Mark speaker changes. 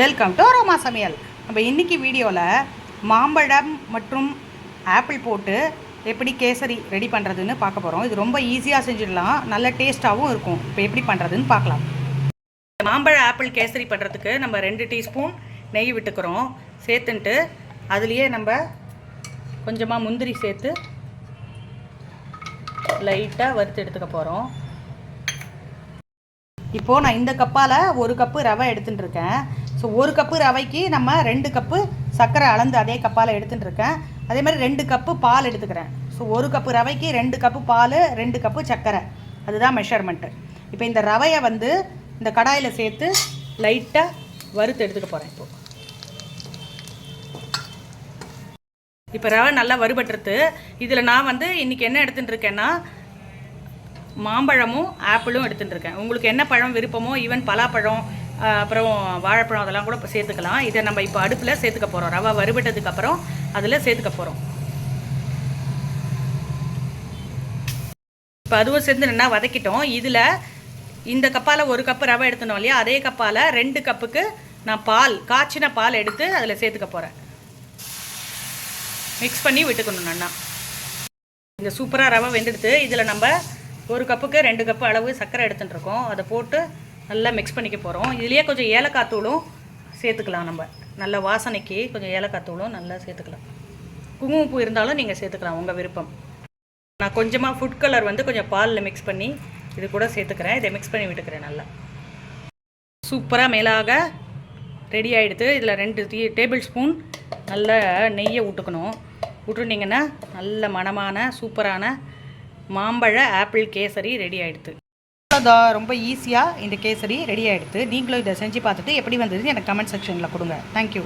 Speaker 1: Welcome to aroma சமையல். நம்ம இன்றைக்கி வீடியோவில் மாம்பழம் மற்றும் ஆப்பிள் போட்டு எப்படி கேசரி ரெடி பண்ணுறதுன்னு பார்க்க போகிறோம். இது ரொம்ப ஈஸியாக செஞ்சிடலாம், நல்ல டேஸ்ட்டாகவும் இருக்கும். இப்போ எப்படி பண்ணுறதுன்னு பார்க்கலாம். மாம்பழ ஆப்பிள் கேசரி பண்ணுறதுக்கு நம்ம 2 டீஸ்பூன் நெய் விட்டுக்கிறோம். சேர்த்துன்ட்டு அதுலேயே நம்ம கொஞ்சமாக முந்திரி சேர்த்து லைட்டாக வறுத்து எடுத்துக்க போகிறோம். இப்போது நான் இந்த கப்பால் 1 கப்பு ரவை எடுத்துட்டுருக்கேன். ஸோ 1 கப்பு ரவைக்கு நம்ம 2 கப்பு சர்க்கரை அளந்து அதே கப்பால் எடுத்துட்டுருக்கேன். அதே மாதிரி 2 கப்பு பால் எடுத்துக்கிறேன். ஸோ 1 கப்பு ரவைக்கு 2 கப்பு பால், 2 கப்பு சர்க்கரை, அதுதான் மெஷர்மெண்ட்டு. இப்போ இந்த ரவையை இந்த கடாயில் சேர்த்து லைட்டாக வறுத்து எடுத்துக்க போகிறேன். இப்போ ரவை நல்லா வறுபட்டுருது. இதில் நான் இன்றைக்கி என்ன எடுத்துட்டுருக்கேன்னா மாம்பழமும் ஆப்பிளும் எடுத்துட்டுருக்கேன். உங்களுக்கு என்ன பழம் விருப்பமோ, ஈவன் பலாப்பழம், அப்புறம் வாழைப்பழம், அதெல்லாம் கூட சேர்த்துக்கலாம். இதை நம்ம இப்போ அடுப்பில் சேர்த்துக்க போகிறோம். ரவை வறுபட்டதுக்கப்புறம் அதில் சேர்த்துக்க போகிறோம். இப்போ அதுவும் சேர்ந்து நல்லா வதக்கிட்டோம். இதில் இந்த கப்பால் 1 கப்பு ரவை எடுத்துனோம் இல்லையா, அதே கப்பால் 2 கப்புக்கு நான் காய்ச்சின பால் எடுத்து அதில் சேர்த்துக்க போகிறேன். மிக்ஸ் பண்ணி விட்டுக்கணும் நல்லா. இந்த சூப்பராக ரவை வெந்துடுத்து. இதில் நம்ம 1 கப்புக்கு 2 கப்பு அளவு சர்க்கரை எடுத்துட்டுருக்கோம். அதை போட்டு நல்லா மிக்ஸ் பண்ணிக்க போகிறோம். இதுலேயே கொஞ்சம் ஏலக்காய் தூளும் சேர்த்துக்கலாம். நம்ம நல்ல வாசனைக்கு கொஞ்சம் ஏலக்காய் தூளும் நல்லா சேர்த்துக்கலாம். குங்குமப்பூ இருந்தாலும் நீங்கள் சேர்த்துக்கலாம், உங்கள் விருப்பம். நான் கொஞ்சமாக ஃபுட் கலர் கொஞ்சம் பாலில் மிக்ஸ் பண்ணி இது கூட சேர்த்துக்கிறேன். இதை மிக்ஸ் பண்ணி விட்டுக்கிறேன். நல்லா சூப்பராக மேலாக ரெடி ஆகிடுது. இதில் 2 டேபிள் ஸ்பூன் நல்ல நெய்யை விட்டுக்கணும். விட்டுருந்தீங்கன்னா நல்ல மணமான சூப்பரான மாம்பழ ஆப்பிள் கேசரி ரெடி ஆகிடுது. அவ்வளோதான், ரொம்ப ஈஸியாக இந்த கேசரி ரெடி ஆகிடுது. நீங்களும் இதை செஞ்சு பார்த்துட்டு எப்படி வந்ததுன்னு எனக்கு கமெண்ட் செக்ஷனில் கொடுங்க. தேங்க்யூ.